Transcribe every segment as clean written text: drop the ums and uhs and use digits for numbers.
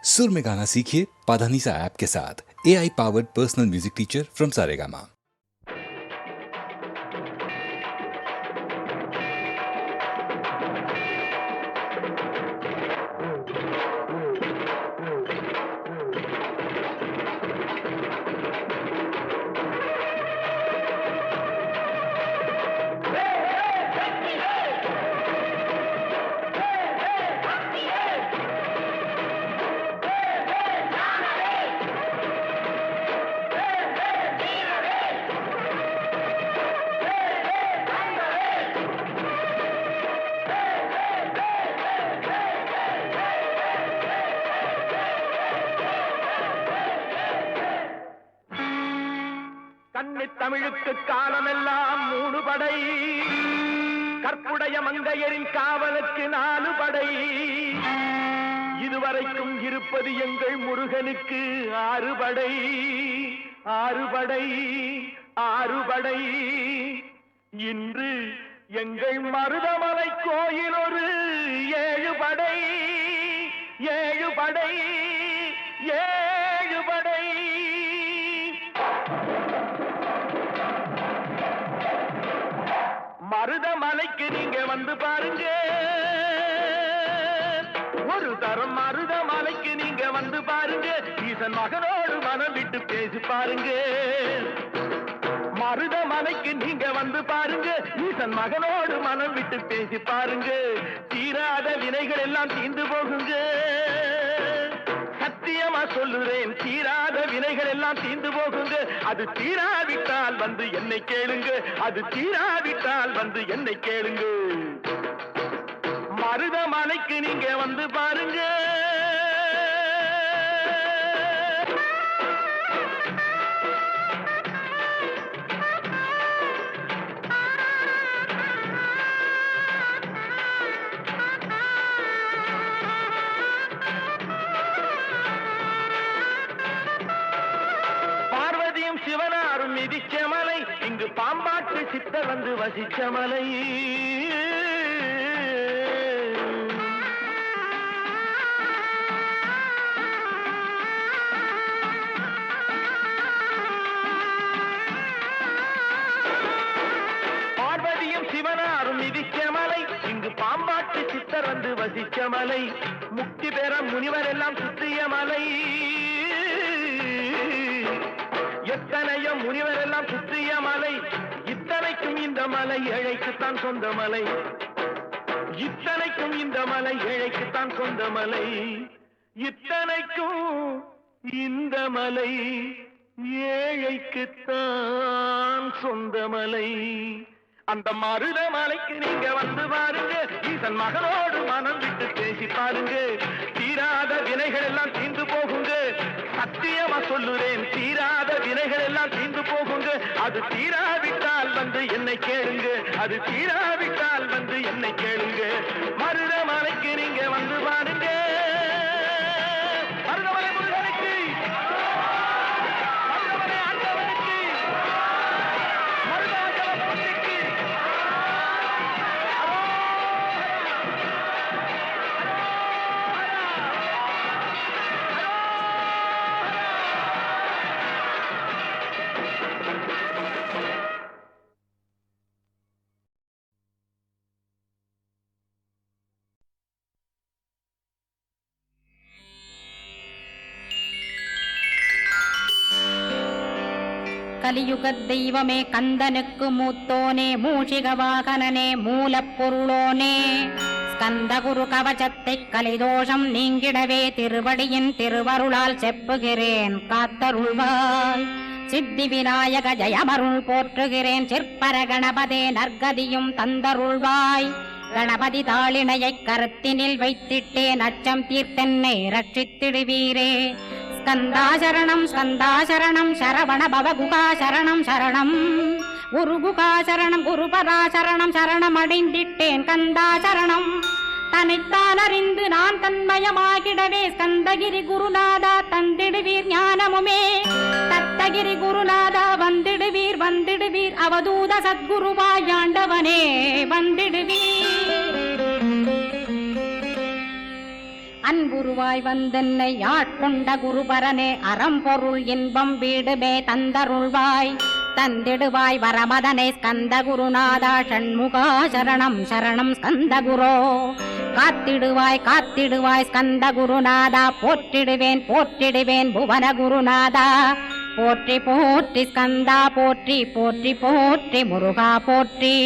सुर में गाना सीखिए पाधानीसा ऐप के साथ। AI powered personal music teacher from Saregama. தமிழுக்கு காலமெல்லாம் 3 படை, கற்புடைய மங்கையரின் காவலுக்கு 4 படை, இதுவரைக்கும் இருப்பது எங்கள் முருகனுக்கு 6 படை, 6 படை, 6 படை. இன்று எங்கள் மருதமலை கோயில் ஒரு 7 படை, 7 படை, 7 படை. மருதமலைக்கு நீங்க வந்து பாருங்க, ஒரு தரம் மருதமலைக்கு நீங்க வந்து பாருங்க, ஈசன் மகனோடு மனம் விட்டு பேசி பாருங்க. மருதமலைக்கு நீங்க வந்து பாருங்க, ஈசன் மகனோடு மனம் விட்டு பேசி பாருங்க. தீராத வினைகள் எல்லாம் தீர்ந்து போகுங்க, சத்தியமா சொல்லுறேன், தீராத வினைகள் எல்லாம் தீர்ந்து போகுங்க. அது தீராவிட்டால் வந்து என்னை கேளுங்க, அது தீராவிட்டால் வந்து என்னை கேளுங்க. மருதமலைக்கு நீங்க வந்து பாருங்க. சிவனாரும் மிதிச்ச மலை, இங்கு பாம்பாட்டு சித்த வந்து வசிச்ச மலை. பார்வதியும் சிவனாரும் மிதிச்ச மலை, இங்கு பாம்பாட்டு சித்தர் வந்து வசிச்ச மலை. முக்தி பெற முனிவர் எல்லாம் சுத்திய மலை, எத்தனையோ முனிவர் எல்லாம் சுற்றிய மலை. இத்தனைக்கும் இந்த மலை ஏழைக்குத்தான் சொந்த மலை, இத்தனைக்கும் இந்த மலை ஏழைக்குத்தான் சொந்த மலை, இத்தனைக்கும் இந்த மலை ஏழைக்குத்தான் சொந்த மலை. அந்த மருதமலைக்கு நீங்க வந்து பாருங்க, ஈசன் மகனோடு மனம் விட்டு பேசி பாருங்க. தீராத வினைகள் எல்லாம் தீர்ந்து போகுங்க, சத்தியமா சொல்லுறேன், தீராத வினைகள் எல்லாம் தீர்ந்து போகுங்க. அது தீராவிட்டால் வந்து என்னை கேளுங்க, அது தீராவிட்டால் வந்து என்னை கேளுங்க. மருதமலைக்கு நீங்க வந்து பாருங்க. மருதமலை முருகனுக்கு, மருதமலை ஆண்டவனுக்கு, மருதாச்சலபதிக்கு. கலியுகத் தெய்வமே, கந்தனுக்கு மூத்தோனே, மூஷிக வாகனனே, மூலப்பொருளோனே, ஸ்கந்த குரு கவசத்தை கலிதோஷம் நீங்கிடவே திருவடியின் திருவருளால் செப்புகிறேன், காத்தருள்வாய். சித்தி விநாயக ஜயமருள் போற்றுகிறேன், சிற்பர கணபதே நற்கதியும் தந்தருள்வாய். கணபதி தாளினையைக் கருத்தினில் வைத்திட்டேன், அச்சம் தீர்த்தென்னை ரட்சித்திடுவீரே. ஸ்கந்தாசரணம் ஸ்கந்தாசரணம், சரவண பவகுகாசரணம் சரணம், குருகுகாசரணம் குருபராசரணம், சரணமடைந்திட்டேன் கந்தாசரணம். தன்னைத்தான் அறிந்து நான் தன்மயமாகிடவே, ஸ்கந்தகிரி குருநாதா தந்திடுவீர் ஞானமுமே. தத்தகிரி குருநாதா வந்திடுவீர் வந்திடுவீர், அவதூத சத்குருவாயாண்டவனே வந்திடுவீர். அன்புருவாய் வந்தென்னை ஆட்கொண்ட குருபரனே அறம்பொருள் இன்பம் வீடுமே தந்தருள்வாய் தந்திடுவாய் வரமதனை ஸ்கந்த குருநாதா ஷண்முகா சரணம் சரணம் ஸ்கந்த குரோ காத்திடுவாய் காத்திடுவாய் ஸ்கந்த குருநாதா போற்றிடுவேன் போற்றிடுவேன் புவன குருநாதா போற்றி போற்றி ஸ்கந்தா போற்றி போற்றி போற்றி முருகா போற்றி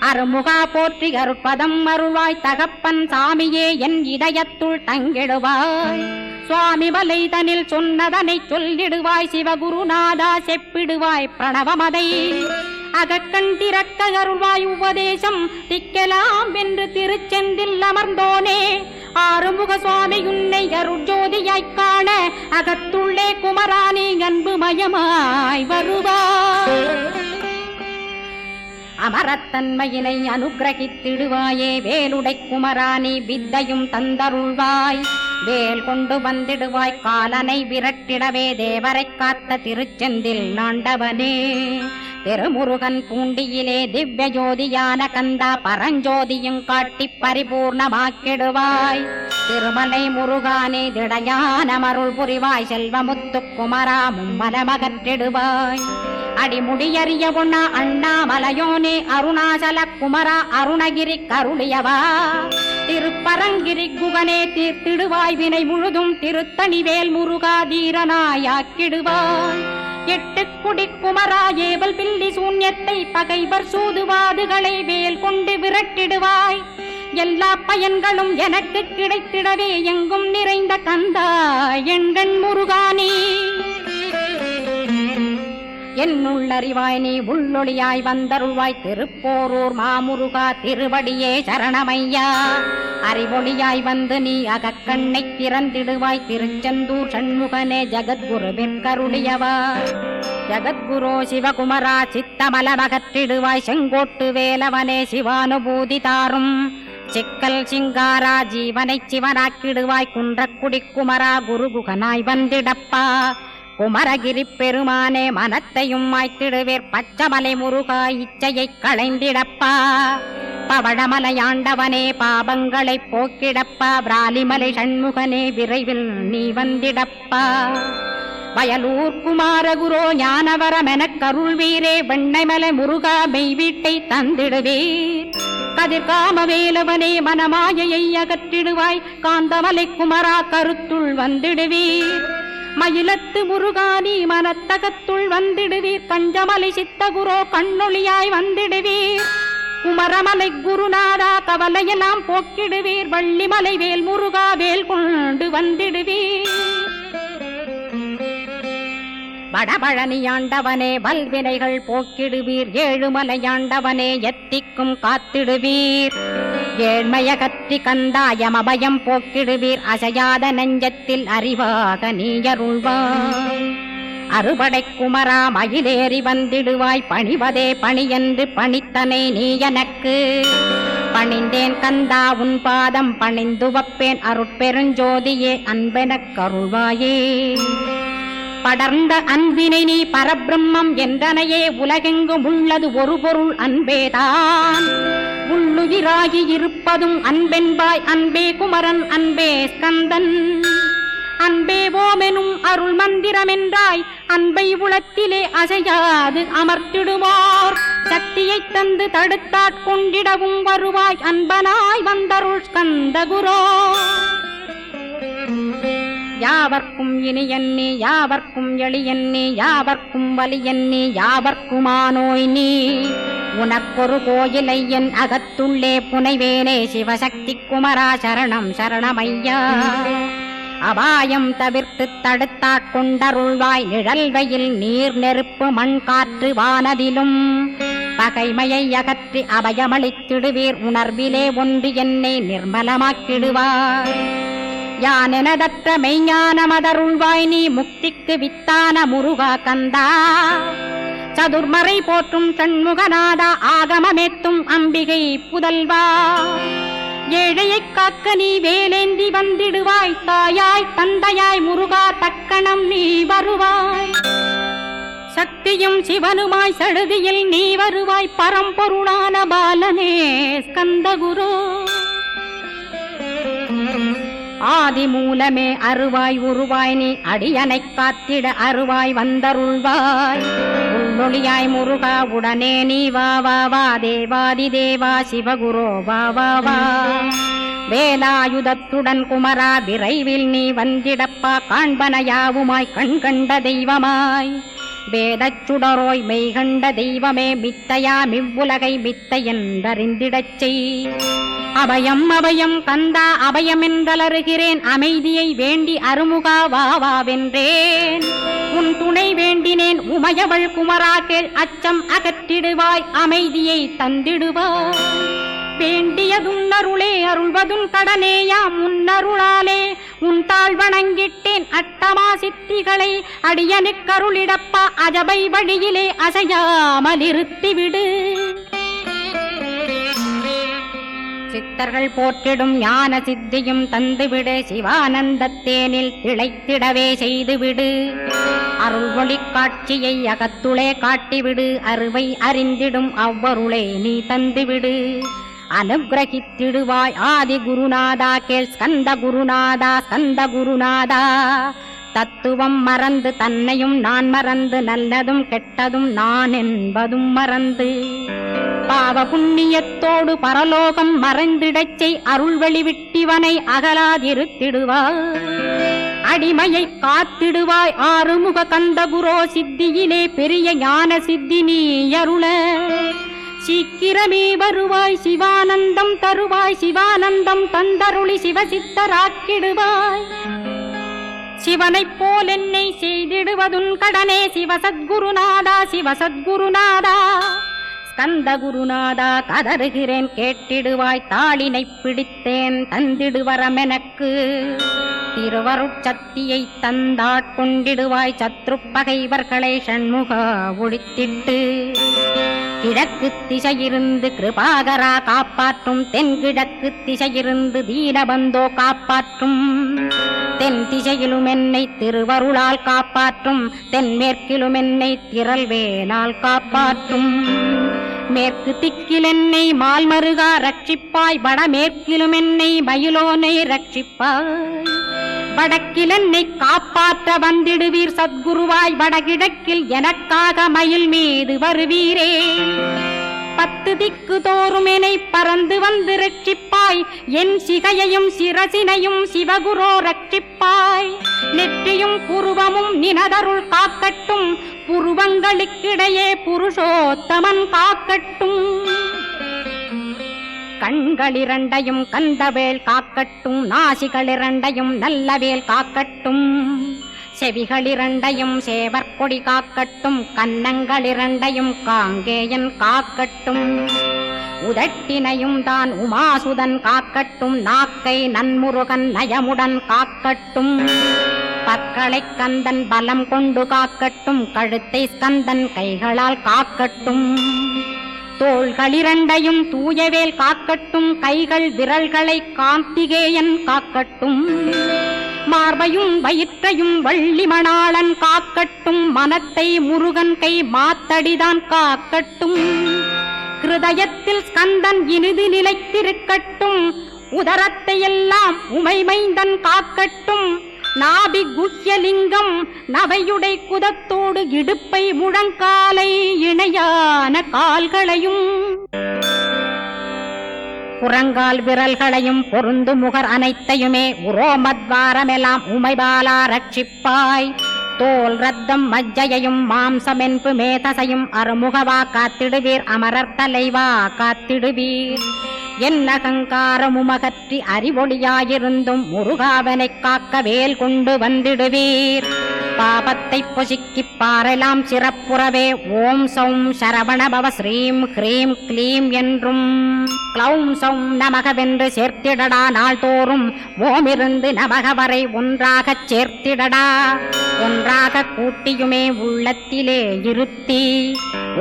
அருமுகா போற்றி அருட்பதம் அருள்வாய் தகப்பன் சாமியே என் இதயத்துள் தங்கிடுவாய் சுவாமி வலைதனில் சொன்னதனை சொல்லிடுவாய் சிவகுருநாதா செப்பிடுவாய் பிரணவமதை அகக்கண் திறக்க அருள்வாய் உபதேசம் திக்கலாம் என்று திருச்செந்தில் அமர்ந்தோனே ஆறுமுக சுவாமி உன்னை அருட்ஜோதியாய்க் காண அகத்துள்ளே குமராணி அன்பு மயமாய் வருவாய் அமரத்தன்மையினை அனுகிரகித்திடுவாயே வேலுடை குமராணி வித்தையும் தந்தருள்வாய் வேல் கொண்டு வந்திடுவாய் காலனை விரட்டிடவே தேவரை காத்த திருச்செந்தில் நாண்டவனே திருமுருகன் பூண்டியிலே திவ்ய ஜோதியான கந்தா பரஞ்சோதியும் காட்டி பரிபூர்ணமாக்கிடுவாய் திருமலை முருகானே திடையான மருள் புரிவாய் செல்வமுத்து குமரா மும்மலமகற்றிடுவாய் அடிமுடியறிய பொண்ண அண்ணாமலையோனே அருணாசல குமரா அருணகிரி கருளியவா திருப்பரங்கிரி குகனே தீர்த்திடுவாய் வினை முழுதும் திருத்தணிவேல் முருகா தீரனாயாக்கிடுவாய் எட்டு குடி குமரா ஏவல் பில்லி சூன்யத்தை பகைவர் சூதுவாதுகளை வேல் கொண்டு விரட்டிடுவாய் எல்லா பயன்களும் எனக்கு கிடைத்திடவே எங்கும் நிறைந்த கந்தா எண்கண் முருகானே என்னுள்ளறிவாய் நீ உள்ளொளியாய் வந்தருள்வாய் திருப்போரூர் மாமுருகா திருவடியே சரணமையா அறிவொளியாய் வந்து நீ அகக்கண்ணை திறந்திடுவாய் திருச்செந்தூர் சண்முகனே ஜகத்குருவிற்கருளியவா ஜகத்குரோ சிவகுமரா சித்தமலமகற்றிடுவாய் செங்கோட்டு வேலவனே சிவானுபூதி தாரும் சிக்கல் சிங்காரா ஜீவனை சிவனாக்கிடுவாய் குன்றக்குடி குமரா குருகுகனாய் வந்திடப்பா குமரகிரி பெருமானே மனத்தையும் மாய்த்திடுவேர் பச்சமலை முருகா இச்சையை களைந்திடப்பா பவழமலையாண்டவனே பாபங்களை போக்கிடப்பா பிராலிமலை சண்முகனே விரைவில் நீ வந்திடப்பா வயலூர் குமாரகுரோ ஞானவரமெனக் கருள்வீரே வெண்ணைமலை முருகா மெய் வீட்டை தந்திடுவீர் கதிர்காம வேலவனே மனமாயையை அகற்றிடுவாய் காந்தமலை குமரா கருத்துள் வந்திடுவீர் மயிலத்து முருகானி மனத்தகத்துள் வந்திடுவீர் கஞ்சமலை சித்தகுரோ கண்ணொளியாய் வந்திடுவீர் குமரமலை குருநாதா கவலையெல்லாம் போக்கிடுவீர் வள்ளிமலை வேல் முருகா வேல் கொண்டு வந்திடுவீர் வடபழனியாண்டவனே வல்வினைகள் போக்கிடுவீர் ஏழுமலையாண்டவனே எத்திக்கும் காத்திடுவீர் ஏழ்மையகற்றி கந்தாயமபயம் போக்கிடுவீர் அசையாத நெஞ்சத்தில் அறிவாக நீயருள்வாய் அறுபடை குமரா மயிலேறி வந்திடுவாய் பணிவதே பணியென்று பணித்தனை நீ எனக்கு பணிந்தேன் கந்தா உன் பாதம் பணிந்து வப்பேன் அருட்பெருஞ்சோதியே அன்பெனக் கருள்வாயே படர்ந்த அன்பினை நீ பரபிரம்மம் என்றனையே உலகெங்கும் உள்ளது ஒரு பொருள் அன்பேதான் உள்ளுயிராகி இருப்பதும் அன்பென்பாய் அன்பே குமரன் அன்பே ஸ்கந்தன் அன்பே ஓமெனும் அருள் மந்திரமென்றாய் அன்பை உளத்திலே அசையாது அமர்த்திடுவார் சக்தியை தந்து தடுத்தாட்கொண்டிடவும் வருவாய் அன்பனாய் வந்தருள் ஸ்கந்தகுரோ யாவர்க்கும் இனியன்னி யாவர்க்கும் எளியன்னி யாவர்க்கும் வலியன்னி யாவர்க்குமானோய் நீ உனக்கொரு கோயிலை என் அகத்துள்ளே புனைவேனே சிவசக்தி குமரா சரணம் சரணமையா அபாயம் தவிர்த்து தடுத்தாட்கொண்டருள்வாய் நிழல்வையில் நீர் நெருப்பு மண் காற்று வானதிலும் பகைமையை அகற்றி அபயமளித்திடுவீர் உணர்விலே ஒன்று என்னை நிர்மலமாக்கிடுவார் யானெனதற்ற மெய்ஞானமதருள்வாய் நீ முக்திக்கு வித்தான முருகா கந்தா சதுர்மறை போற்றும் சண்முகநாதா ஆகமமேத்தும் அம்பிகை புதல்வா ஏழையைக் காக்க நீ வேலேந்தி வந்திடுவாய் தாயாய் தந்தையாய் முருகா தக்கணம் நீ வருவாய் சக்தியும் சிவனுமாய் சடுதியில் நீ வருவாய் பரம்பொருளான பாலனே ஸ்கந்தகுரு ஆதி மூலமே அருவாய் உருவாய் நீ அடியனை காத்திட அருவாய் வந்தருள்வாய் உள்ளொளியாய் முருகா உடனே நீ வா வா வா தேவாதி தேவா சிவகுரோ வா வா வா வேலாயுதத்துடன் குமரா விரைவில் நீ வந்திடப்பா காண்பன யாவுமாய் கண் கண்ட தெய்வமாய் வேதச் சுடரோய் மெய்கண்ட தெய்வமே மித்தையா மிவ்வுலகை மித்தை என்றறிந்திடச் செய் அபயம் அபயம் கந்தா அபயமென்றலறுகிறேன் அமைதியை வேண்டி அருமுகா வா வா வென்றேன் உன் துணை வேண்டினேன் உமையவள் குமரா கேள் அச்சம் அகற்றிடுவாய் அமைதியை தந்திடுவாய் வேண்டியதும் அருளே அருள்வதும் கடனேயாம் உன்னருளாலே உன் தாழ் வணங்கிட்டேன் அட்டமா சித்திகளை அடியனுக்கருளிடப்பா அஜபை வழியிலே அசையாமல் இருத்திவிடு சித்தர்கள் போற்றிடும் ஞான சித்தியும் தந்துவிடு சிவானந்தத்தேனில் திளைத்திடவே செய்துவிடு அருள் ஒளி காட்சியை அகத்துளே காட்டிவிடு அருவை அறிந்திடும் அவ்வருளை நீ தந்துவிடு அனுகிரகித்திடுவாய் ஆதி குருநாதா கேள் ஸ்கந்த குருநாதா ஸ்கந்த குருநாதா தத்துவம் மறந்து தன்னையும் நான் மறந்து நல்லதும் கெட்டதும் நான் என்பதும் மறந்து பாவ புண்ணியத்தோடு பரலோகம் மறைந்திடச் செய் அருள் வெளிவிட்டிவனை அகலாதிருத்திடுவாய் அடிமையை காத்திடுவாய் ஆறுமுக கந்தகுரோ சித்தியிலே பெரிய ஞான சித்தி நீ அருள சீக்கிரமே வருவாய் சிவானந்தம் தருவாய் சிவானந்தம் தந்தருளி சிவசித்தராக்கிடுவாய் சிவனைப் போல் என்னை செய்திடுவதுன் கடனே சிவசத்குருநாதா சிவசத்குருநாதா ஸ்கந்த குருநாதா கதறுகிறேன் கேட்டிடுவாய் தாளினை பிடித்தேன் தந்திடுவரமெனக்கு திருவருட்சக்தியை தந்தாட்கொண்டிடுவாய் சத்ரு பகைவர்களை ஷண்முகா ஒழித்திட்டு கிழக்கு திசையிருந்து கிருபாகரா காப்பாற்றும் தென்கிழக்கு திசையிருந்து தீனபந்தோ காப்பாற்றும் தென் திசையிலும் என்னை திருவருளால் காப்பாற்றும் தென்மேற்கிலும் என்னை திரள்வேலால் காப்பாற்றும் மேற்கு திக்கில் என்னை மால்மருகா ரட்சிப்பாய் வடமேற்கிலும் என்னை மயிலோனை ரட்சிப்பாய் வடக்கில் என்னை காப்பாற்ற வந்திடுவீர் சத்குருவாய் வடகிழக்கில் எனக்காக மயில் மீது வருவீரே 10 திக்கு தோறும் என்னை பறந்து வந்து ரட்சிப்பாய் என் சிகையையும் சிரசினையும் சிவகுரோ ரட்சிப்பாய் நெற்றியும் புருவமும் நினதருள் காக்கட்டும் புருவங்களுக்கிடையே புருஷோத்தமன் காக்கட்டும் கண்களிரண்டையும் கந்தவேல் காக்கட்டும் நாசிகளிரண்டையும் நல்லவேல் காக்கட்டும் செவிகளிரண்டையும் சேவற்கொடி காக்கட்டும் கன்னங்களிரண்டையும் காங்கேயன் காக்கட்டும் உதட்டினையும் தான் உமாசுதன் காக்கட்டும் நாக்கை நன்முருகன் நயமுடன் காக்கட்டும் பற்களை கந்தன் பலம் கொண்டு காக்கட்டும் கழுத்தை ஸ்கந்தன் கைகளால் காக்கட்டும் தோள்களிரண்டையும் தூயவேல் காக்கட்டும் கைகள் விரல்களை கார்த்திகேயன் காக்கட்டும் மார்பையும் வயிற்றையும் வள்ளி மணாளன் காக்கட்டும் மனத்தை முருகன் கை மாத்தடிதான் காக்கட்டும் கிருதயத்தில் ஸ்கந்தன் இனிது நிலைத்திருக்கட்டும் உதரத்தை எல்லாம் உமைமைந்தன் காக்கட்டும் நாபி குஹ்யலிங்கம் நவையுடை குதத்தோடு இடுப்பை முழங்காலை இணையான கால்களையும் புறங்கால் விரல்களையும் பொருந்து முகர் அனைத்தையுமே உரோமத்வாரமெல்லாம் உமைபாலா ரட்சிப்பாய் தோல் ரத்தம் மஜ்ஜையையும் மாம்சமென்பு மேதசையும் அருமுகவா காத்திடுவீர் அமரர் தலைவா காத்திடுவீர் என்னகங்காரமுமகற்றி அறிவொளியாயிருந்தும் முருகாவனைக் காக்க வேல் கொண்டு வந்திடுவீர் பாபத்தை பொசுக்கிப் பாரெலாம் சிறப்புறவே ஓம் சௌம் சரவணபவ ஸ்ரீம் ஹ்ரீம் க்ளீம் என்றும் க்ளௌம் சௌம் நமகவென்று சேர்த்திடடா நாள்தோறும் ஓமிருந்து நமக வரை ஒன்றாகச் சேர்த்திடடா ஒன்றாக கூட்டியுமே உள்ளத்திலே இருத்தி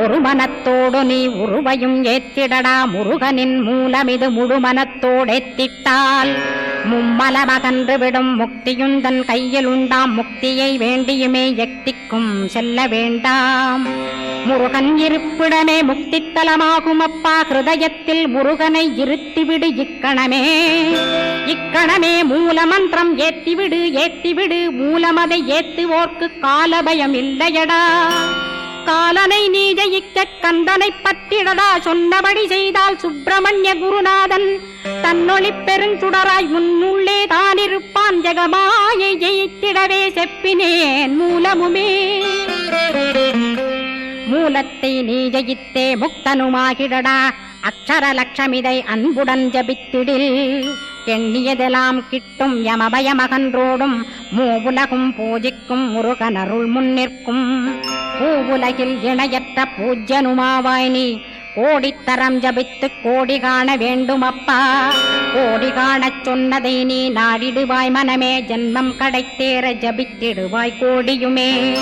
ஒரு மனத்தோடு நீ உருவையும் ஏத்திடடா முருகனின் மூலமிது முழுமனத்தோடேத்திட்டால் மும்மலமகன்று விடும் முக்தியுந்தன் கையில் உண்டாம் முக்தியை வேண்டியுமே எக்திக்கும் செல்ல வேண்டாம் முருகன் இருப்பிடமே முக்தித்தலமாகும் அப்பா. ஹிருதயத்தில் முருகனை இருத்திவிடு இக்கணமே. இக்கணமே மூலமந்திரம் ஏத்திவிடு ஏத்திவிடு. மூலமதை ஏத்துவோர்க்கு காலபயம் இல்லையடா. காலனை நீ ஜெயிக்க கந்தனை பற்றிடடா. சொன்னபடி செய்தால் சுப்பிரமணிய குருநாதன் தன்னொளி பெருஞ்சுடராய் முன்னுள்ளே தானிருப்பான். ஜெகமாயை ஜெயித்திடவே செப்பினேன் மூலமுமே. மூலத்தை நீ ஜெயித்தே முக்தனுமாகிடடா. அக்ஷர லட்சமிதை அன்புடன் ஜபித்திடில் எண்ணியதெல்லாம் கிட்டும். யமபயமகன்றோடும் மூவுலகும் பூஜிக்கும் முருகன் அருள் முன்னிற்கும். பூவுலகில் இணையற்ற பூஜ்யனுமாவாய் நீ. கோடித்தரம் ஜபித்து கோடி காண வேண்டும் அப்பா. கோடி காணச் சொன்னதை நீ நாடிடுவாய் மனமே. ஜன்மம் கடைத்தேற ஜபித்திடுவாய் கோடியுமே.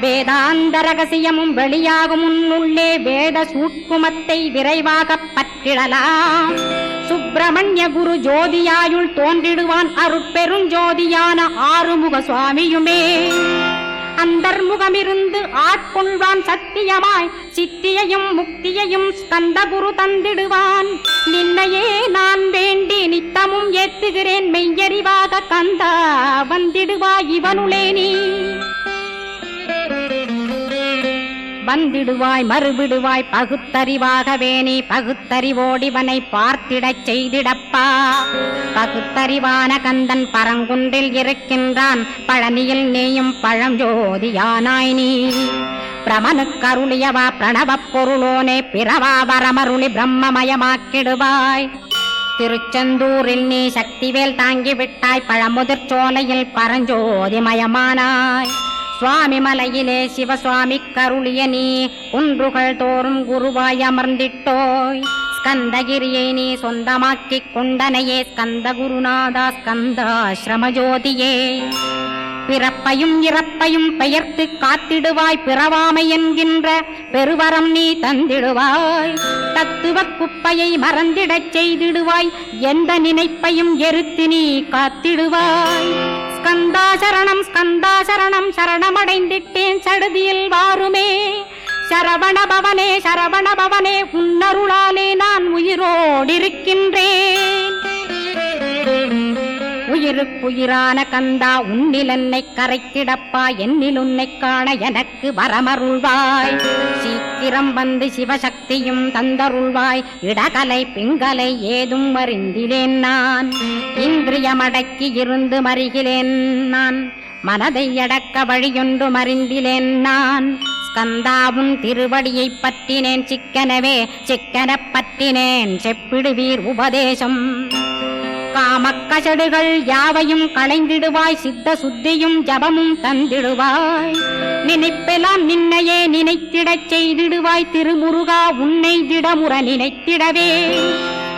வேதாந்த ரகசியமும் வெளியாகும் உன்னுள்ளே. வேத சூட்குமத்தை விரைவாக பற்றிடலாம். சுப்பிரமணிய குரு ஜோதியாயுள் தோன்றிடுவான். அருட்பெருஞ்சோதியான ஆறுமுக சுவாமியுமே. அந்தர்முகமிருந்து ஆட்கொள்வான் சத்தியமாய். சித்தியையும் முக்தியையும் ஸ்கந்த குரு தந்திடுவான். நின்னையே நான் வேண்டி நித்தமும் ஏத்துகிறேன் மெய்யறிவாக. கந்தா வந்திடுவாய் இவனுளே நீ. வந்திடுவாய் மறுவிடுவாய் பகுத்தறிவாகவே நீ. பகுத்தறிவோடிவனை பார்த்திடச் செய்திடப்பா. பகுத்தறிவான கந்தன் பரங்குன்றில் இருக்கின்றான். பழனியில் நீயும் பழஞ்சோதியானாய் நீ. பிரமனுக்கருளியவா பிரணவப் பொருளோனே. பிறவா வரமருளி பிரம்மமயமாக்கிடுவாய். திருச்செந்தூரில் நீ சக்திவேல் தாங்கிவிட்டாய். பழமுதிர் சோலையில் பரஞ்சோதிமயமானாய். சுவாமி மலையிலே சிவசுவாமி கருளிய நீ. குன்றுகள் தோறும் குருவாய் அமர்ந்திட்டோய். ஸ்கந்தகிரியை நீ சொந்தமாக்கிக் கொண்டனையே. ஸ்கந்த குருநாதா ஸ்கந்தாஸ்ரமஜோதியே. பிறப்பையும் இறப்பையும் பெயர்த்து காத்திடுவாய். பிறவாமை என்கின்ற பெருவரம் நீ தந்திடுவாய். தத்துவ குப்பையை மறந்திடச் செய்திடுவாய். எந்த நினைப்பையும் எரித்து நீ காத்திடுவாய். ஸ்கந்தா சரணம் ஸ்கந்தா சரணம். சரணமடைந்திட்டேன் சடுதியில் வாருமே. சரவணபவனே சரவணபவனே. உன்னருளாலே நான் உயிரோடிருக்கின்றேன். உயிருக்குயிரான கந்தா உன்னில் என்னை கரைத்திடப்பா. என்னில் உன்னை காண எனக்கு வரமருள்வாய். சீக்கிரம் வந்து சிவசக்தியும் தந்தருள்வாய். இடகலை பிங்கலை ஏதும் அறிந்திலேன் நான். இந்திரியமடக்கி இருந்து மறிகிலேன் நான். மனதை அடக்க வழியொன்று மறிந்திலேன் நான். ஸ்கந்தாவும் திருவடியை பற்றினேன் சிக்கனவே. சிக்கனப் பற்றினேன் செப்பிடுவீர் உபதேசம். காமக்கசடுகள் யாவையும் களைந்திடுவாய். சித்த சுத்தியும் ஜபமும் தந்திடுவாய். நினைப்பெல்லாம் நின்னையே நினைத்திடச் செய்திடுவாய். திருமுருகா உன்னை திடமுற நினைத்திடவே.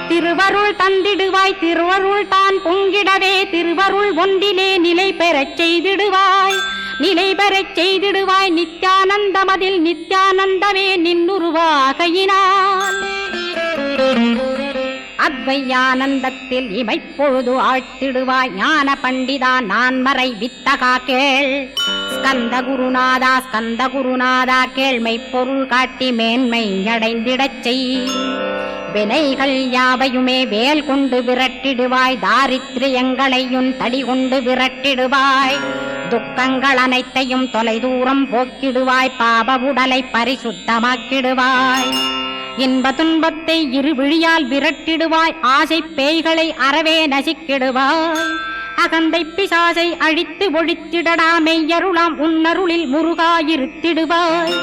திருவருள் தந்திடுவாய். திருவருள் தான் பொங்கிடவே. திருவருள் ஒன்றிலே நிலை பெறச் செய்திடுவாய். நிலை பெறச் செய்திடுவாய். நித்யானந்தமதில் நித்யானந்தமே நின்னுருவாகையினால். அத்வையானந்தத்தில் இமைப்பொழுது ஆழ்த்திடுவாய். ஞான பண்டிதா நான் மறை வித்தகா கேள். ஸ்கந்த குருநாதா ஸ்கந்த குருநாதா கேள்மை பொருள் காட்டி மேன்மை அடைந்திடச் செய். வினைகள் யாவையுமே வேல் கொண்டு விரட்டிடுவாய். தாரித்ரியங்களையும் தடி கொண்டு விரட்டிடுவாய். துக்கங்கள் அனைத்தையும் தொலைதூரம் போக்கிடுவாய். பாப உடலை பரிசுத்தமாக்கிடுவாய். இன்ப துன்பத்தை இரு விழியால் விரட்டிடுவாய். ஆசை பேய்களை அறவே நசிக்கிடுவாய். அகந்தை பிசாசை அழித்து ஒழித்திடடா. மெய்யருளாம் உன்னருளில் முருகாயிருத்திடுவாய்.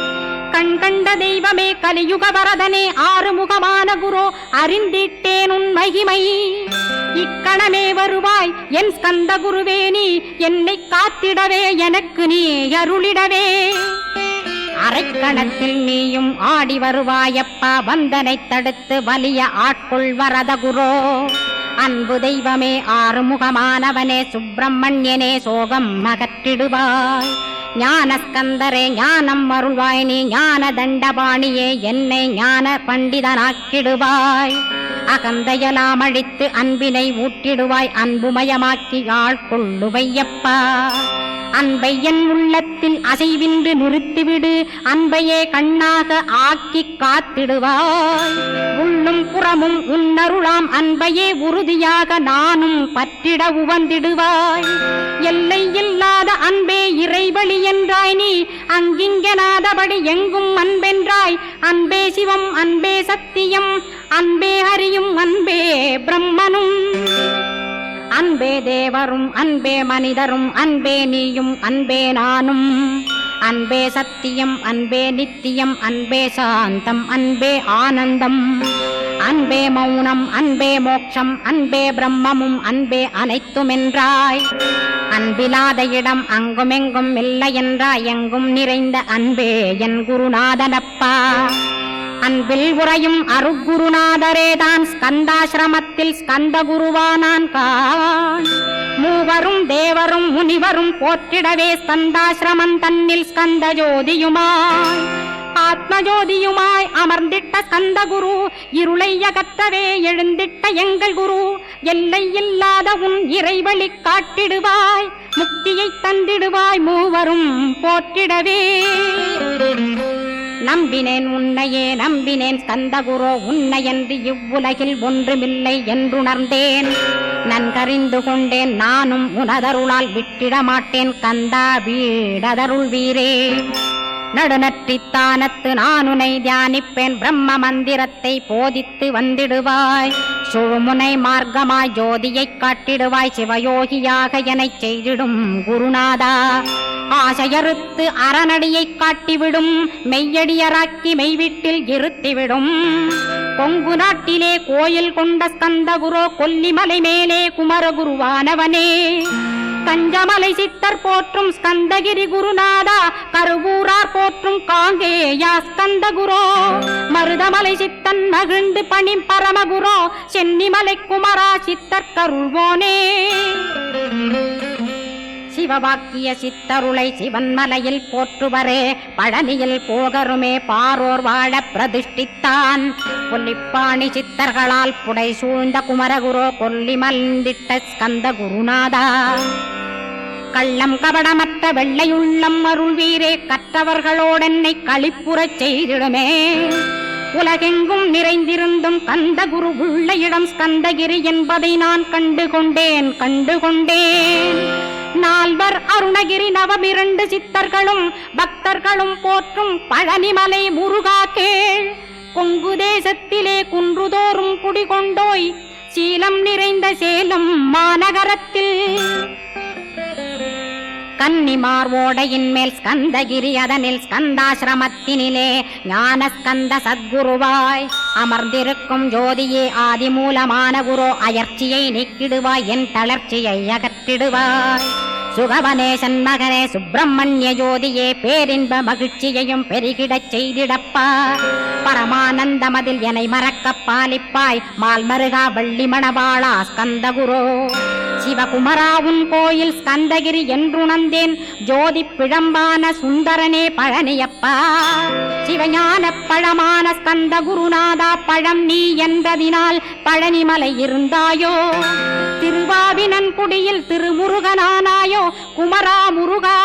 கண் கண்ட தெய்வமே கலியுக வரதனே. ஆறுமுகமான குரோ அறிந்திட்டேன் உன் மகிமை. இக்கணமே வருவாய் என் ஸ்கந்த குருவே நீ. என்னை காத்திடவே எனக்கு நீ அருளிடவே. அரைக்கணத்தில் நீயும் ஆடி வருவாயப்பா. வந்தனை தடுத்து வலிய ஆட்கொள் வரத குரோ. அன்பு தெய்வமே ஆறுமுகமானவனே. சுப்பிரமணியனே சோகம் அகற்றிடுவாய். ஞானஸ்கந்தரே ஞானம் அருள்வாய் நீ. ஞான தண்டபாணியே என்னை ஞான பண்டிதனாக்கிடுவாய். அகந்தையலாம் அழித்து அன்பினை ஊட்டிடுவாய். அன்புமயமாக்கி ஆட்கொள்ளுவையப்பா. அன்பை என் உள்ளத்தில் அசைவின்றி நிறுத்திவிடு, அன்பையே கண்ணாக ஆக்கி காத்திடுவாய். உள்ளும் புறமும் உன்னருளாம் அன்பையே உறுதியாக நானும் பற்றிட உவந்திடுவாய். எல்லை இல்லாத அன்பே இறைவழி என்றாய் நீ, அங்கிங்கனாதபடி எங்கும் அன்பென்றாய். அன்பே சிவம், அன்பே சத்தியம், அன்பே ஹரியும், அன்பே பிரம்மனும், அன்பே தேவரும், அன்பே மனிதரும், அன்பே நீயும், அன்பே நானும். அன்பே சத்தியம், அன்பே நித்தியம், அன்பே சாந்தம், அன்பே ஆனந்தம், அன்பே மௌனம், அன்பே மோட்சம், அன்பே பிரம்மமும், அன்பே அனைத்துமென்றாய். அன்பிலாத இடம் அங்குமெங்கும் இல்லை என்றாய். எங்கும் நிறைந்த அன்பே என் குருநாதனப்பா. அன்பில் உறையும் அருக்குருநாதரேதான் ஸ்கந்தாசிரமத்தில் ஸ்கந்த குருவானான் கான். மூவரும் தேவரும் முனிவரும் போற்றிடவே ஸ்கந்தாசிரமம் தன்னில் ஸ்கந்த ஜோதியுமாய் ஆத்மஜோதியுமாய் அமர்ந்திட்ட ஸ்கந்த குரு, இருளை அகற்றவே எழுந்திட்ட எங்கள் குரு. எல்லை இல்லாத உன் இறைவழி காட்டிடுவாய், முக்தியை தந்திடுவாய் மூவரும் போற்றிடவே. நம்பினேன் உன்னையே நம்பினேன் ஸ்கந்தகுரோ, உன்னையன்றி இவ்வுலகில் ஒன்றுமில்லை என்றுணர்ந்தேன். நன்கறிந்து கொண்டேன் நானும் உனதருளால் விட்டிட மாட்டேன். கந்தா வீடதருள் வீரே, நடுநற்றித்தானத்து நானுனை தியானிப்பேன். பிரம்ம மந்திரத்தை போதித்து வந்திடுவாய். சுழுமுனை மார்க்கமாய் ஜோதியை காட்டிடுவாய். சிவயோகியாக எனச் செய்திடும் குருநாதா, ஆசையறுத்து அறநடியை காட்டிவிடும். மெய்யடியராக்கி மெய்வீட்டில் இருத்திவிடும். கொங்கு நாட்டிலே கோயில் கொண்ட ஸ்கந்தகுரோ, கொல்லிமலை மேலே குமரகுருவானவனே. கஞ்சமலை சித்தர் போற்றும் ஸ்கந்தகிரி குருநாதா, கருவூரார் போற்றும் காங்கேயா ஸ்கந்தகுரோ. மருதமலை சித்தன் மகிழ்ந்து பணி பரமகுரோ, சென்னிமலை குமரா சித்தர் கருள்வோனே. சிவவாக்கிய சித்தருளை சிவன்மலையில் போற்றுவரே, பழனியில் போகருமே பாரோர் வாழ பிரதிஷ்டித்தான். கொல்லிப்பாணி சித்தர்களால் புடை சூழ்ந்த குமரகுரோ, கொல்லி மல்ந்திட்ட ஸ்கந்த குருநாதா. கள்ளம் கபடமற்ற வெள்ளையுள்ளம் அருள் வீரே, கற்றவர்களோடென்னை களிப்புறச் செய்திடுமே. உலகெங்கும் நிறைந்திருந்தும் கந்த குரு உள்ள இடம் ஸ்கந்தகிரி என்பதை நான் கண்டுகொண்டேன். நால்வர் அருணகிரி நவமிரண்டு சித்தர்களும் பக்தர்களும் போற்றும் பழனிமலை முருகா கேள். கொங்கு தேசத்திலே குன்றுதோறும் குடிகொண்டோய், சீலம் நிறைந்த சேலம் மாநகரத்தில். கன்னிமார் ஓடையின் மேல் ஸ்கந்தகிரி, அதனில் ஸ்கந்தாசிரமத்தினிலே ஞான ஸ்கந்த சத்குருவாய் அமர்ந்திருக்கும் ஜோதியே ஆதிமூலமான குரு. அயற்சியை நீக்கிடுவாய், என் தளர்ச்சியை அகற்றிடுவாய். சுகவனேசன் மகனே சுப்பிரமணிய ஜோதியே, பேரின்ப மகிழ்ச்சியையும் பெருகிடச் செய்திடப்பா. பரமானந்தமதில் என்னை மறக்க பாலிப்பாய், மால்மருகா வள்ளி மணவாளா ஸ்கந்தகுரோ. சிவகுமராவுன் கோயில் ஸ்கந்தகிரி என்றுணர்ந்தேன். ஜோதி பிழம்பான சுந்தரனே பழனியப்பா. சிவஞான பழமான ஸ்கந்த குருநாதா, பழம் நீ என்றதினால் பழனிமலை இருந்தாயோ. திருவாவினன்குடியில் திருமுருகனானாயோ. குமரா முருகா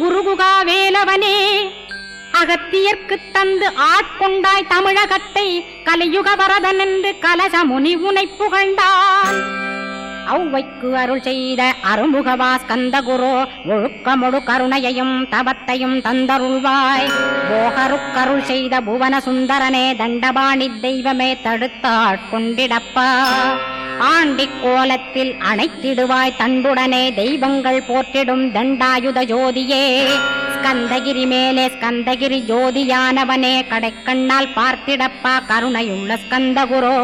குருகுகா வேலவனே, அகத்தியர்க்கு தந்து ஆட்கொண்டாய் தமிழகத்தை. கலியுக வரதன் என்று கலசமுனி உனை புகழ்ந்தான். ஔவைக்கு அருள் செய்த அருமுகவா ஸ்கந்தகுரோ, ஒழுக்கமொடு கருணையையும் தவத்தையும் தந்தருள்வாய். போகருக்கருள் செய்த புவன சுந்தரனே, தண்டபாணி தெய்வமே தடுத்தாட்கொண்டிடப்பா. ஆண்டி கோலத்தில் அணைத்திடுவாய் தண்டுடனே, தெய்வங்கள் போற்றிடும் தண்டாயுத ஜோதியே. ஸ்கந்தகிரி மேலே ஸ்கந்தகிரி ஜோதியானவனே, கடைக்கண்ணால் பார்த்திடப்பா கருணையுள்ள ஸ்கந்தகுரோ.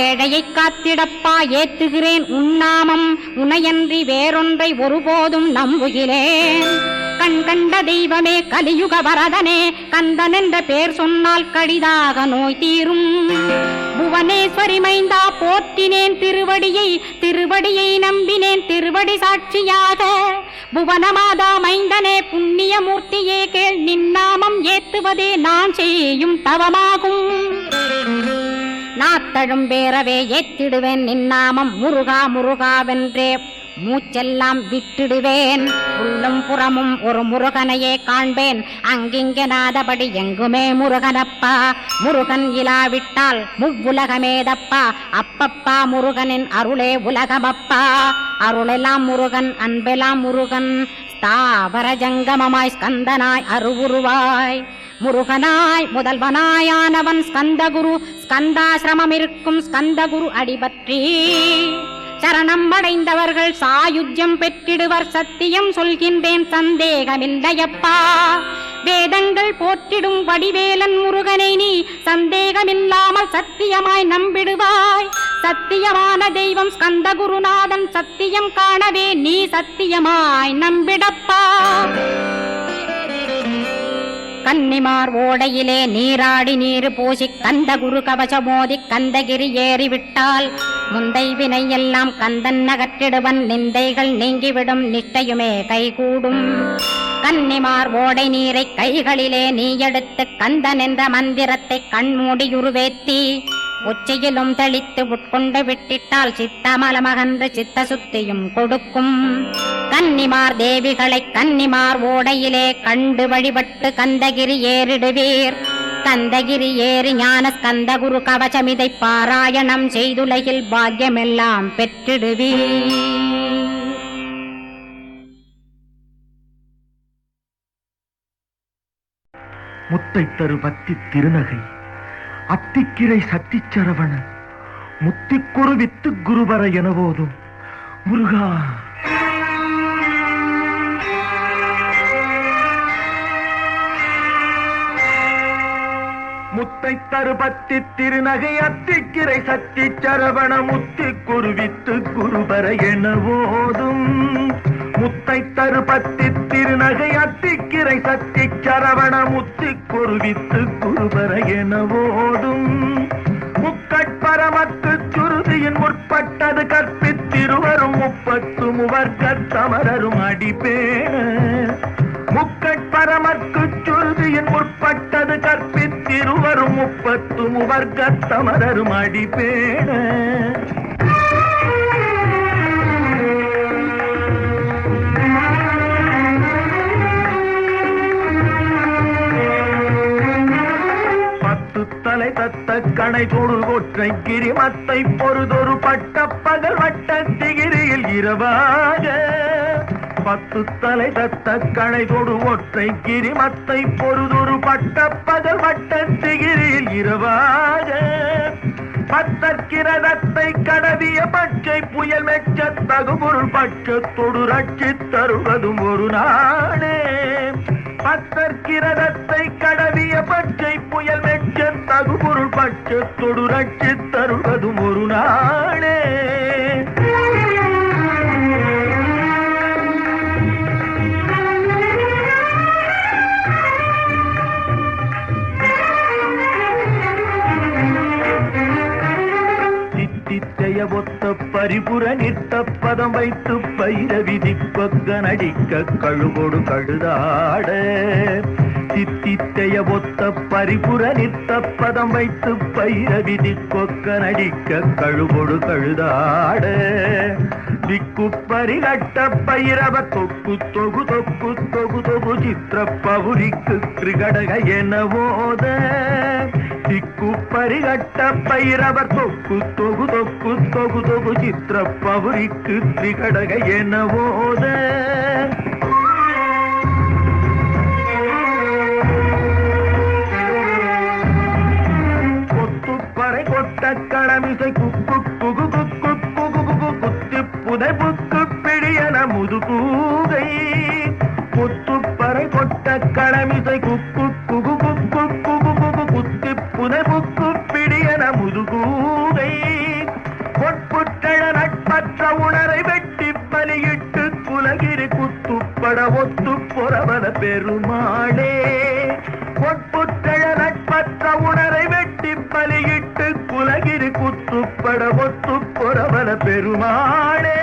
ஏழையை காத்திடப்பா ஏத்துகிறேன் உன்னாமம், உனையன்றி வேறொன்றை ஒருபோதும் நம்புகிறேன். கண் கண்ட தெய்வமே கலியுக வரதனே, கந்தன் என்ற பேர் சொன்னால் கடிதாக நோய் தீரும். புவனேஸ்வரி மைந்தா போற்றினேன் திருவடியை நம்பினேன் திருவடி சாட்சியாக. புவனமாதா மைந்தனே புண்ணியமூர்த்தியே கேள், நின்னாமம் ஏத்துவதே நான் செய்யும் தவமாகும். நாத்தழும் பேரவே ஏத்திடுவேன் நின்னாமம், முருகா முருகாவென்றே மூச்செல்லாம் விட்டுடுவேன். உள்ளும் புறமும் ஒரு முருகனையே காண்பேன். அங்கிங்கனாதபடி எங்குமே முருகனப்பா. முருகன் இலாவிட்டால் முவ்வுலகமேதப்பா. அப்பப்பா முருகனின் அருளே உலகமப்பா. அருளெல்லாம் முருகன், அன்பெல்லாம் முருகன். ஸ்தாவர ஜங்கமமாய் ஸ்கந்தனாய் அருவுருவாய் முருகனாய் முதல்வனாயானவன் ஸ்கந்தகுரு. ஸ்கந்தாசிரமம் இருக்கும் ஸ்கந்தகுரு அடிபற்றி சரணம் அடைந்தவர்கள் சாயுஜ்யம் பெற்றிடுவர். சத்தியம் சொல்கின்றேன், சந்தேகமில்லையப்பா. வேதங்கள் போற்றிடும் வடிவேலன் முருகனை நீ சந்தேகமில்லாமல் சத்தியமாய் நம்பிடுவாய். சத்தியமான தெய்வம் ஸ்கந்தகுருநாதன். சத்தியம் காணவே நீ சத்தியமாய் நம்பிடப்பா. கன்னிமார் ஓடையிலே நீராடி நீரு பூசி கந்தகுரு கவசமோதி கந்தகிரி ஏறிவிட்டால் முந்தை வினை எல்லாம் கந்தன் நகற்றிடுவன். நிந்தைகள் நீங்கிவிடும், நிஷ்டையுமே கைகூடும். கன்னிமார் ஓடை நீரை கைகளிலே நீ எடுத்து கந்தன் என்ற மந்திரத்தை கண்மூடியுருவேத்தி உச்சியிலும் தெளித்து உட்கொண்டு விட்டிட்டால் சித்தமலமகன்று சித்த சுத்தியும் கொடுக்கும். கன்னிமார் தேவிகளை கன்னிமார் ஓடையிலே கண்டு வழிபட்டு கந்தகிரி ஏறிடுவீர். கந்தகிரி ஏறி ஞான ஸ்கந்தகுரு கவசமிதை பாராயணம் செய்துலகில் பாக்கியமெல்லாம் பெற்றிடுவீர். முத்தை தரு பத்தி திருநகை அத்திக்கிரை சத்திச்சரவண முத்திக்குரு வித்து குருவர எனவோதும் முருகா. முத்தை தருபத்தி திருநகை அத்திக்கிரை சத்தி சரவண முத்தி குருவித்து குருபர எனவோதும். முத்தை தருபத்தி திருநகை அத்திக்கிரை சத்தி சரவண முத்தி குருவித்து குருபர எனவோதும். முக்கட்பரமக்கு சுருதியின் முற்பட்டது கற்பித்திருவரும் 30 முவர்க்கத் தமரரும் அடிப்பேன. முக்கட்பரமற்கு சுருதியின் முற்பட்டது கற்பித்திருவரும் 30 முவர்க்கத் தமரரும் அடிப்பேன. தலை தத்த கணை தொடு ஒற்றை கிரிமத்தை பொறுதொரு பட்ட பகல் வட்ட திகிரியில் இரவாக. 10 தலை தத்த கணை தொடு ஒற்றை கிரிமத்தை பொறுதொரு பட்ட பகல் வட்ட திகிரியில் இரவாக. பத்தற்கிரதத்தை கடவிய பச்சை புயல் மெச்ச தகுபொருள் பட்சத்தொடு ரட்சி தருவதும் ஒரு நாளே. பத்தற்கிரதத்தை கடவிய பச்சை புயல் மெச்ச தகுபொருள் பட்சத்தொடு ரட்சி தருவதும் ஒரு நாளே. தித்தித்தைய ஒத்த பரிபுர நிற்ற பதம் வைத்து பைரவி திப்பக்க நடிக்க கழுகொடு கழுதாட. தித்தித்தைய ஒத்த பரிபுர நிற்ற பதம் வைத்து பைரவி திப்பக்க நடிக்க கழுகொடு கழுதாட. திக்கு பரிகட்ட பைரவ தொக்கு தொகு தொக்கு தொகு தொகு சித்திர பவுரிக்கு கிருகடக எனவோத. திக்கு பரிகட்ட பைரவர் தொக்கு தொகு தொக்கு தொகு தொகு சித்திர பவுரிக்கு திரிகடக எனவோத. கொத்துப்பறை கொட்ட கடமிசை குக்கு குகு குக்கு குகு குகு குத்தி புதை புக்கு பிடியன முதுகூகை. கொத்துப்பறை கொட்ட கடமிசை குக்கு குகு குக்கு குகு குகு குத்தி புதை புக்கு பிடியன முதுகூகை. பொற்புற்றழ நட்பற்ற உணரை வெட்டி பலியிட்டு குலகிரி குத்துப்பட ஒத்து பொறவன பெருமாளே. பொற்புற்றழ நட்பற்ற உணரை வெட்டி பலியிட்டு குலகிரி குத்துப்பட ஒத்து பொறவன பெருமாளே.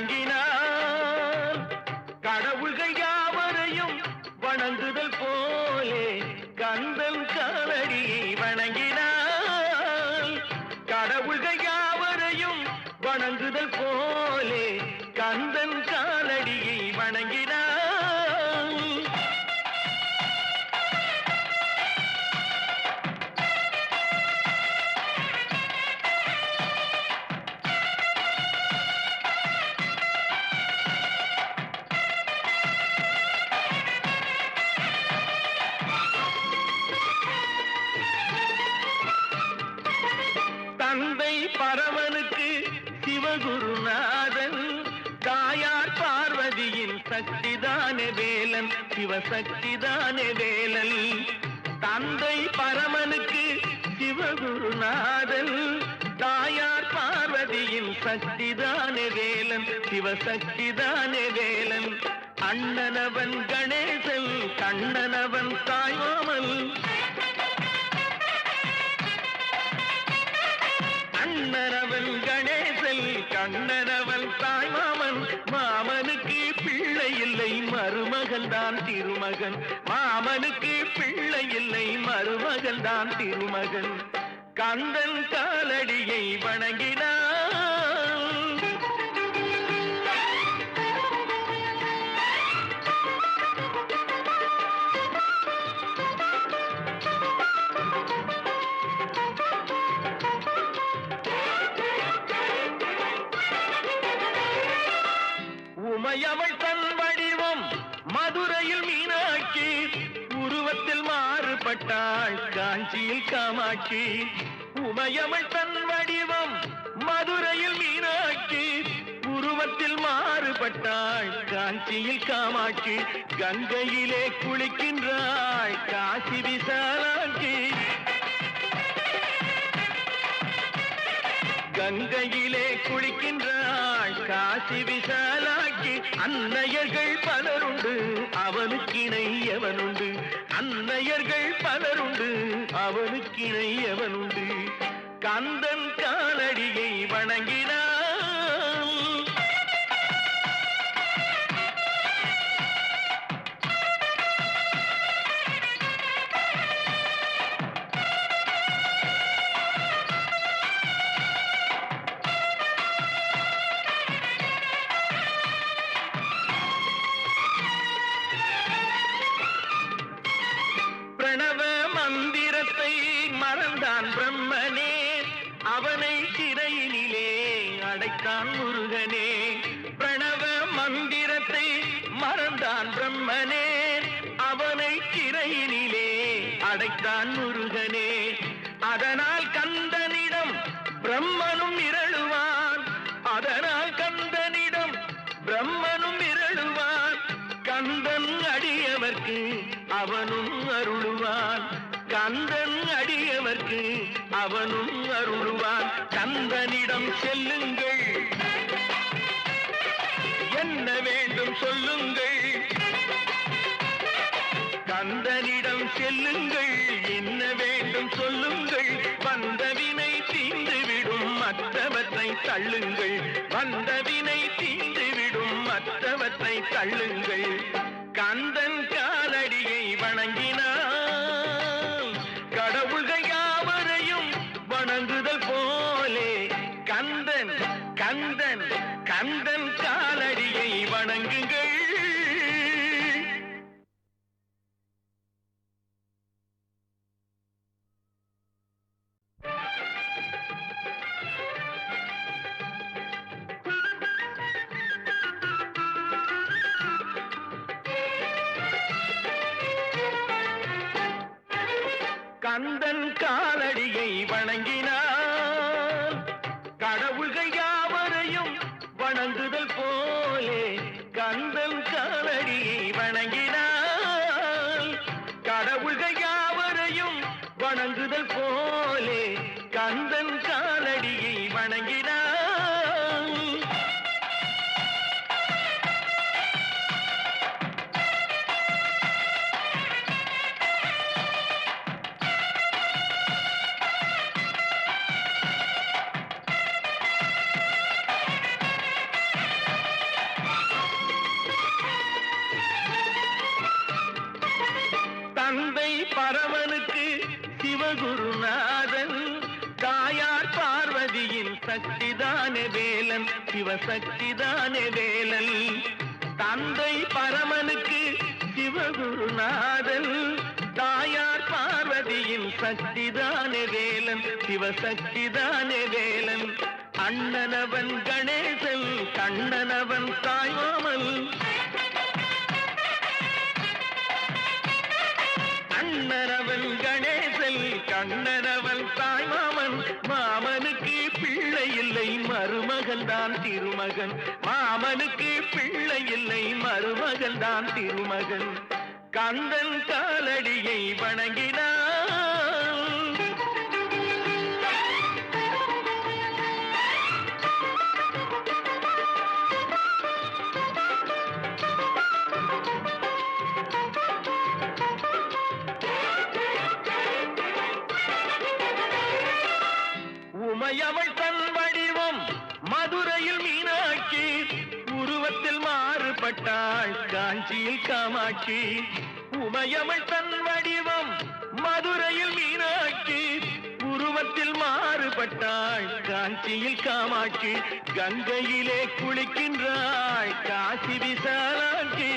வணங்கினான் கடவுள்கள் யாவரையும் வணங்குதல் போலே கந்தன் காலடியை வணங்கினான் கடவுள்கள் யாவரையும் வணங்குதல் போலே கந்தன் காலடியை வணங்கினான் தந்தை பரமனுக்கு சிவகுருநாதன் தாயார் பார்வதியின் சக்திதானே வேலன் சிவசக்திதானே வேலன் தந்தை பரமனுக்கு சிவகுருநாதன் தாயார் பார்வதியின் சக்திதானே வேலன் சிவசக்திதானே வேலன் அண்ணனவன் கணேசன் கண்ணனவன் தாய்மாமன் அண்ணனவன் கணேசன் கண்ணனவன் தாய்மாமன் மாமனுக்கு பிள்ளை இல்லை மருமகன் தான் திருமகன் மாமனுக்கு பிள்ளை இல்லை மருமகன் தான் திருமகன் கந்தன் காலடியை வணங்கினான் உமையவள் தன் வடிவம் மதுரையில் மீனாட்சி உருவத்தில் மாறுபட்டாள் காஞ்சியில் காமாட்சி உமையவள் தன் வடிவம் மதுரையில் மீனாட்சி உருவத்தில் மாறுபட்டாள் காஞ்சியில் காமாட்சி கங்கையிலே குளிக்கின்றாள் காசி விசாலாட்சி கங்கையிலே குளிக்கின்றாள் காசி விசாலாட்சி அன்னையர்கள் பலருண்டு அவனுக்கிணை எவனுண்டு அன்னையர்கள் பலருண்டு அவனுக்கிணை எவனுண்டு கந்தன் காலடியை வணங்கினான் பிரணவ மந்திரத்தை மறந்தான் பிரம்மனே அவனை சிறையினிலே அடைத்தான் முருகனே பிரணவ மந்திரத்தை மறந்தான் பிரம்மனே அவனை சிறையினிலே அடைத்தான் முருகனே அதனால் கந்தனிடம் பிரம்மனும் மிரளுவான் அதனால் கந்தனிடம் பிரம்மனும் மிரளுவான் கந்தன் அடியவர்க்கு அவனும் அருளுவான் கந்தன் அடியவர்க்கு அவனும் அருளுவான் கந்தனிடம் செல்லுங்கள் என்ன வேண்டும் சொல்லுங்கள் கந்தனிடம் செல்லுங்கள் என்ன வேண்டும் சொல்லுங்கள் வந்தவினை தீர்ந்துவிடும் மற்றவற்றை தள்ளுங்கள் வந்தவினை தீர்ந்துவிடும் மற்றவற்றை தள்ளுங்கள் கந்தன் காலடியை வணங்கினான் கடவுள்கள் யாவரையும் வணங்குதல் போலே கந்தன் கந்தன் கந்தன் காலடியை வணங்குங்கள் கந்தன் காலடியை வணங்கினான் கடவுள்கள் யாவரையும் வணங்குதல் போலே கந்தன் காலடியை வணங்கினான் கடவுள்கள் யாவரையும் வணங்குதல் போலே கந்தன் காலடியை வணங்கினான் தந்தை பரமனுக்கு சிவகுருநாதன், தாயார் பார்வதியின் சக்திதானே வேலன், சிவசக்திதானே வேலன். தந்தை பரமனுக்கு சிவகுருநாதன், தாயார் பார்வதியின் சக்திதானே வேலன், சிவசக்திதானே வேலன். அண்ணனவன் கணேசன், கண்ணனவன் தாய்மாமன். அண்ணனவன் கணேசன், கண்ணனவன் தாய்மாமன். மாமனுக்கு பிள்ளை இல்லை, மருமகன் தான் திருமகன். மாமனுக்கு பிள்ளை இல்லை, மருமகன் தான் திருமகன். கந்தன் காலடியை வணங்கினான். உமையவள் தன் வடிவம் மதுரையில் மீனாட்சி, உருவத்தில் மாறுபட்டாள் காஞ்சியில் காமாட்சி. உமையவள் தன் வடிவம் மதுரையில் மீனாட்சி, உருவத்தில் மாறுபட்டாள் காஞ்சியில் காமாட்சி. கங்கையிலே குளிக்கின்றாள் காசி விசாலாட்சி.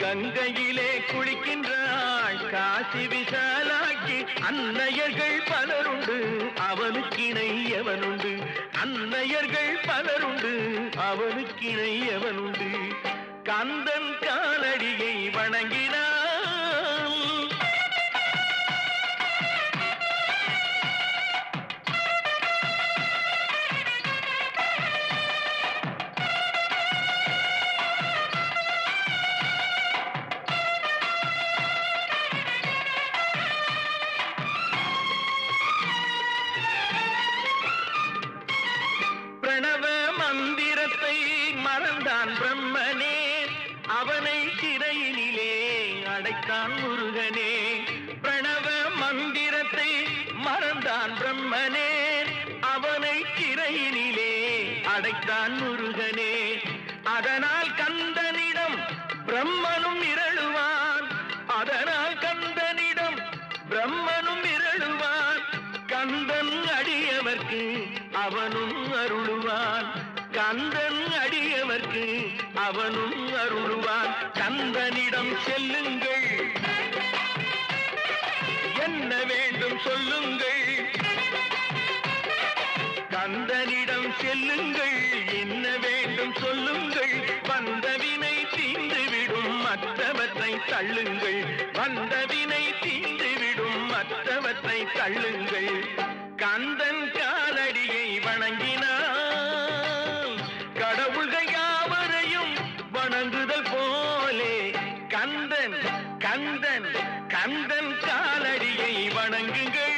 கங்கையிலே குளிக்கின்றாள் காசி விசாலாட்சி. அன்னையர்கள் பலருண்டு, அவனுக்கிணை எவனுண்டு. அன்னையர்கள் பலருண்டு, அவனுக்கிணை எவனுண்டு. கந்தன் காலடியை வணங்கினான். பிரணவ மந்திரத்தை மறந்தான் பிரம்மனே, அவனை சிறையினிலே அடைத்தான் முருகனே. பிரணவ மந்திரத்தை மறந்தான் பிரம்மனே, அவனை சிறையினிலே அடைத்தான் முருகனே. அதனால் கந்தனிடம் பிரம்மனும் இரழுவான், அதனால் கந்தனிடம் பிரம்மனும் இரழுவான். கந்தன் அடியவர்க்கு அவனும் அருளுவான், கந்தன் அடியவர்க்கு அவனும் அருளுவான். கந்தனிடம் செல்லுங்கள், என்ன வேண்டும் சொல்லுங்கள். கந்தனிடம் செல்லுங்கள், என்ன வேண்டும் சொல்லுங்கள். வந்தவினை தீர்ந்துவிடும், மற்றவற்றை தள்ளுங்கள். வந்தவினை தீர்ந்துவிடும், மற்றவற்றை தள்ளுங்கள். கந்தன் காலடியை வணங்கினான். கடவுள்கள் யாவரையும் வணங்குதல் போலே கந்தன் கந்தன் கந்தன் காலடியை வணங்குங்கள்.